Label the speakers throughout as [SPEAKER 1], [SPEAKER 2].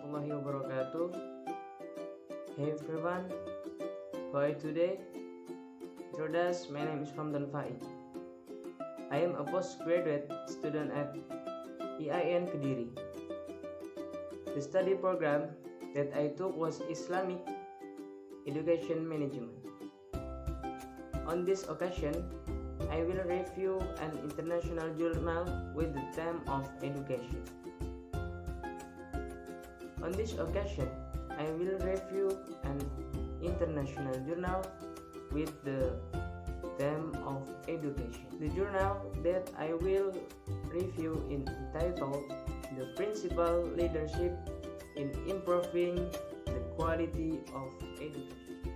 [SPEAKER 1] warahmatullahi wabarakatuh. Hey everyone, how are you today? Introduce, my name is Ramdan Fai. I am a postgraduate student at EIN Kediri. The study program that I took was Islamic Education Management. On this occasion, I will review an international journal with the theme of education. On this occasion, I will review an international journal with the theme of education. The journal that I will review is entitled The Principal Leadership in Improving the Quality of Education.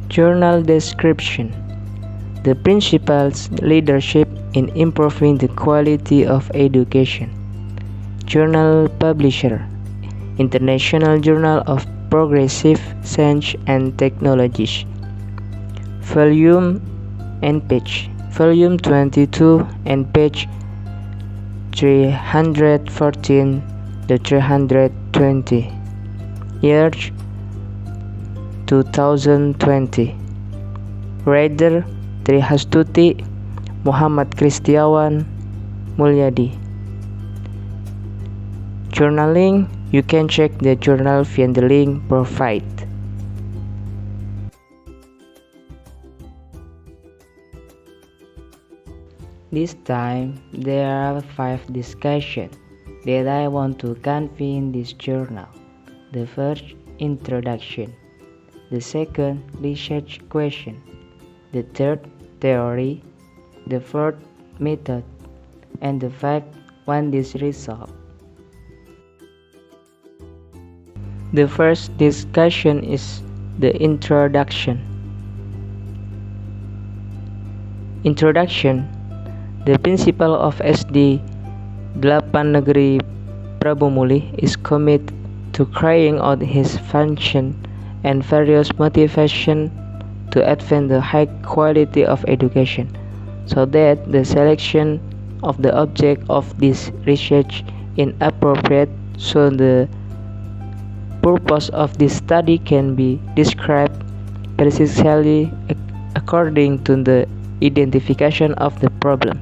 [SPEAKER 2] Journal description: The Principal's Leadership in Improving the Quality of Education. Journal publisher: International Journal of Progressive Science and Technologies. Volume and page: Volume 22 and page 314 to 320. Year 2020. Writer: Trihastuti Muhammad Kristiawan Mulyadi. Journaling: You can check the journal via the link provided. This time, there are 5 discussions that I want to convey in this journal. The first, introduction. The second, research question. The third, theory. The fourth, method. And the fifth, when this result. The first discussion is the introduction. Introduction. The principal of SD 8 Negeri Prabu Muli is committed to carrying out his function and various motivation to advance the high quality of education, so that the selection of the object of this research is appropriate, so the purpose of this study can be described precisely according to the identification of the problem.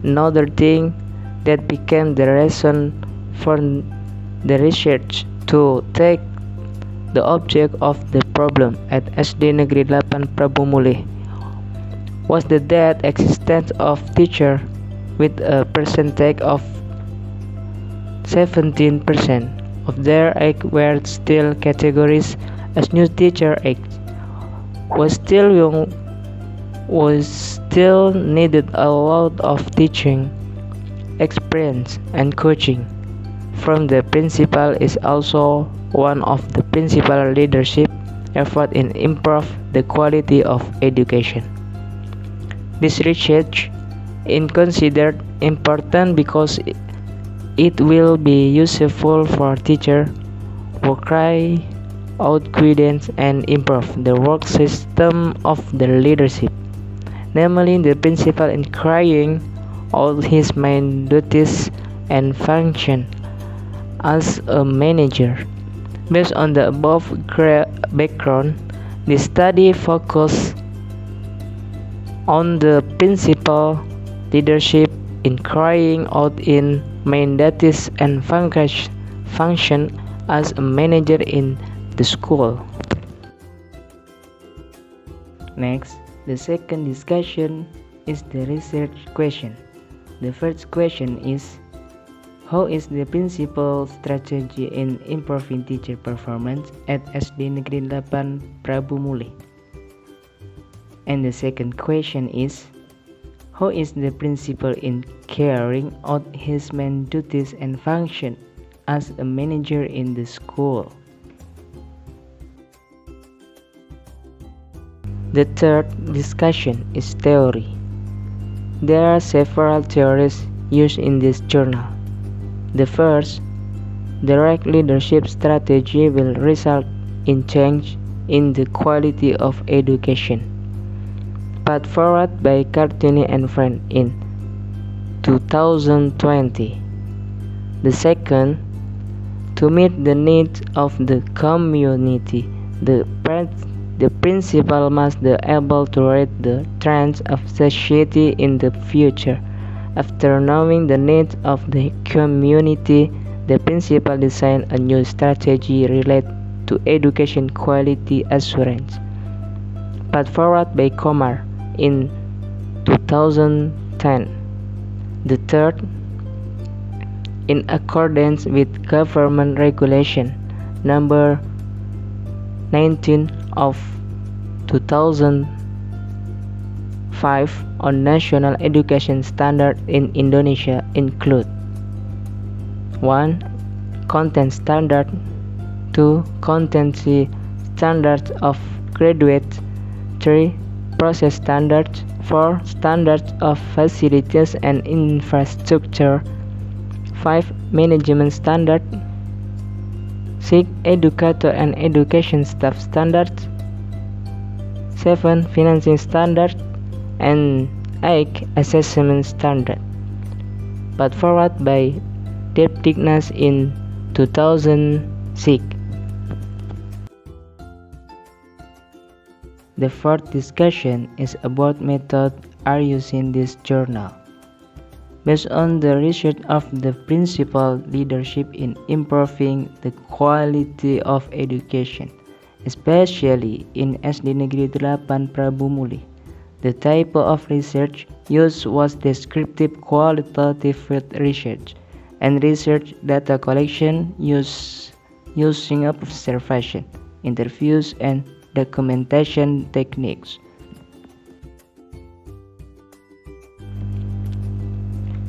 [SPEAKER 2] Another thing that became the reason for the research to take the object of the problem at SD Negeri 8 Prabu Muli was the that existence of teacher with a percentage of 17% of their age were still categorized as new teacher age, was still young, was still needed a lot of teaching experience and coaching from the principal is also one of the principal leadership effort in improve the quality of education. This research is considered important because it will be useful for teachers who carry out guidance and improve the work system of the leadership, namely the principal in carrying out his main duties and function as a manager. Based on the above background, the study focused on the principal leadership in carrying out in main duties and function as a manager in the school. Next, the second discussion is the research question. The first question is, how is the principal strategy in improving teacher performance at SD Negeri 8 Prabu Muli? And the second question is, how is the principal in carrying out his main duties and function as a manager in the school? The third discussion is theory. There are several theories used in this journal. The first, direct leadership strategy will result in change in the quality of education. Put forward by Cartini and Friend in 2020. The second, To meet the needs of the community, the principal must be able to read the trends of society in the future. After knowing the needs of the community, the principal designed a new strategy related to education quality assurance, put forward by Komar in 2010. The third, in accordance with government regulation number 19 of 2005 on national education standard in Indonesia include 1. Content standard, 2. Contency standards of graduates, 3. Process standards, 4. Standards of facilities and infrastructure, 5. Management standard, 6. Educator and education staff standards, 7. Financing standard, and 8. Assessment standard, put forward by Depdiknas in 2006. The fourth discussion is about method are used in this journal. Based on the research of the principal leadership in improving the quality of education, especially in SD Negeri 8 Prabu Muli, the type of research used was descriptive qualitative field research and research data collection using observation, interviews, and documentation techniques.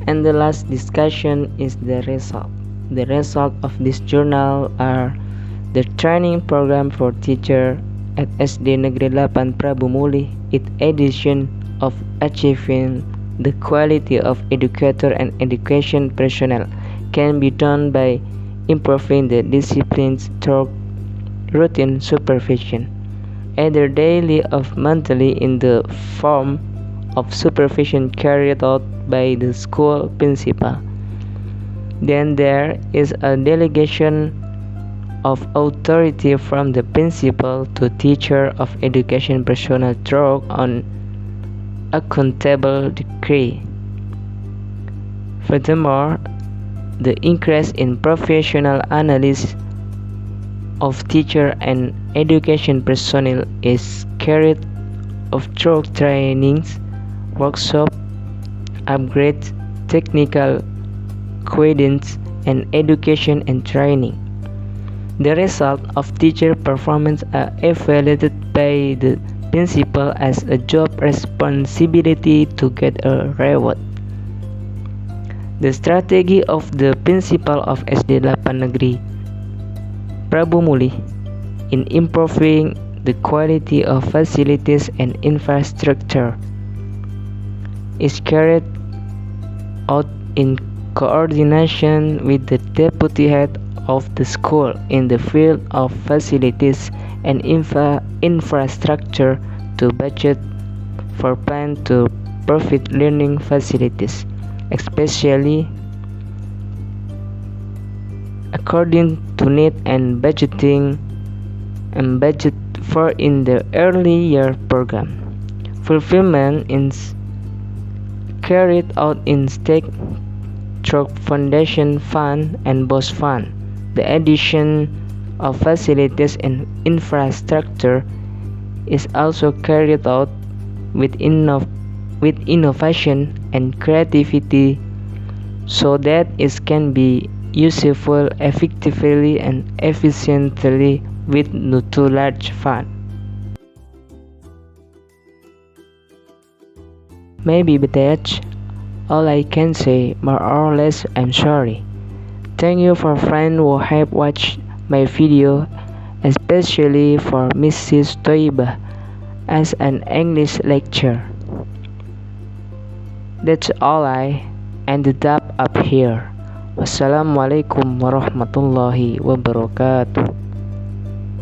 [SPEAKER 2] And the last discussion is the result. The result of this journal are the training program for teacher at SD Negeri 8 Prabu Muli, its edition of achieving the quality of educator and education personnel can be done by improving the disciplines through routine supervision, either daily or monthly in the form of supervision carried out by the school principal. Then there is a delegation of authority from the principal to teacher of education personnel through an accountable decree. Furthermore, the increase in professional analysis of teacher and education personnel is carried out through trainings, workshops, upgrades, technical guidance, and education and training. The result of teacher performance are evaluated by the principal as a job responsibility to get a reward. The strategy of the principal of SD 8 Negeri Prabu Muli in improving the quality of facilities and infrastructure is carried out in coordination with the deputy head of the school in the field of facilities and infrastructure to budget for plan to profit learning facilities, especially according to need and budget for in the early year program. Fulfillment is carried out in state through foundation fund and BOS fund. The addition of facilities and infrastructure is also carried out with innovation and creativity so that it can be useful effectively and efficiently with no too large fund. Maybe that's all I can say. More or less, I'm sorry. Thank you for friends who have watched my video, especially for Mrs. Toibah as an English lecturer. That's all I ended up here. Wassalamualaikum warahmatullahi wabarakatuh.